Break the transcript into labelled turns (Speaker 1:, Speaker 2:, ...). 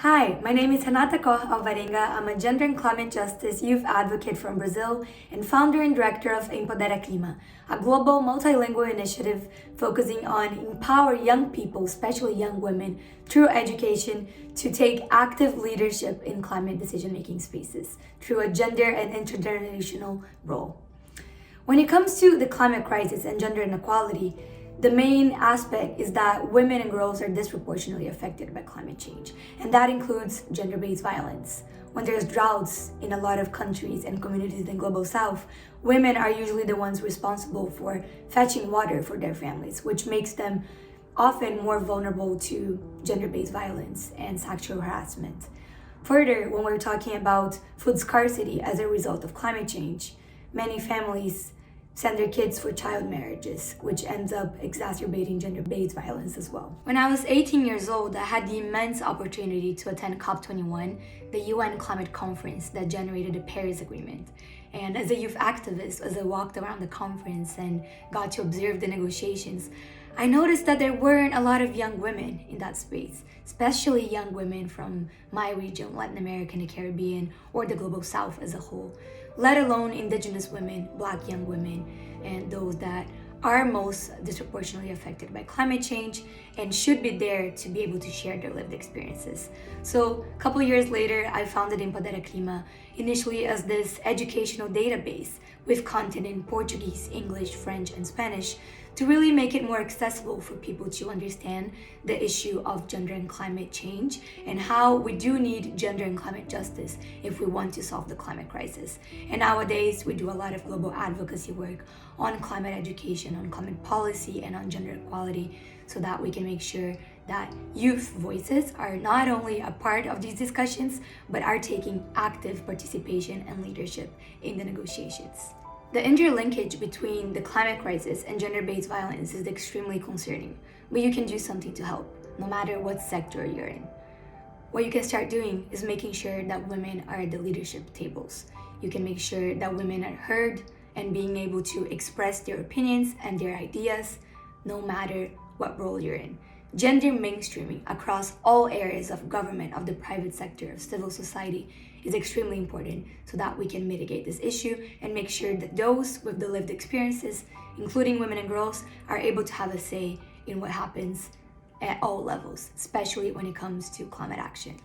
Speaker 1: Hi, my name is Renata Koch Alvarenga. I'm a gender and climate justice youth advocate from Brazil and founder and director of EmpoderaClima, a global multilingual initiative focusing on empower young people, especially young women, through education to take active leadership in climate decision-making spaces through a gender and intergenerational role. When it comes to the climate crisis and gender inequality, the main aspect is that women and girls are disproportionately affected by climate change, and that includes gender-based violence. When there's droughts in a lot of countries and communities in the global south, women are usually the ones responsible for fetching water for their families, which makes them often more vulnerable to gender-based violence and sexual harassment. Further, when we're talking about food scarcity as a result of climate change, many families send their kids for child marriages, which ends up exacerbating gender-based violence as well. When I was 18 years old, I had the immense opportunity to attend COP21, the UN climate conference that generated the Paris Agreement. And as a youth activist, as I walked around the conference and got to observe the negotiations, I noticed that there weren't a lot of young women in that space, especially young women from my region, Latin America and the Caribbean, or the global south as a whole, let alone indigenous women, black young women, and those that are most disproportionately affected by climate change and should be there to be able to share their lived experiences. So a couple of years later, I founded EmpoderaClima, initially as this educational database with content in Portuguese, English, French, and Spanish to really make it more accessible for people to understand the issue of gender and climate change and how we do need gender and climate justice if we want to solve the climate crisis. And nowadays, we do a lot of global advocacy work on climate education, on climate policy, and on gender equality so that we can make sure that youth voices are not only a part of these discussions, but are taking active participation and leadership in the negotiations. The interlinkage between the climate crisis and gender-based violence is extremely concerning, but you can do something to help, no matter what sector you're in. What you can start doing is making sure that women are at the leadership tables. You can make sure that women are heard and being able to express their opinions and their ideas, no matter what role you're in. Gender mainstreaming across all areas of government, of the private sector, of civil society is extremely important so that we can mitigate this issue and make sure that those with the lived experiences, including women and girls, are able to have a say in what happens at all levels, especially when it comes to climate action.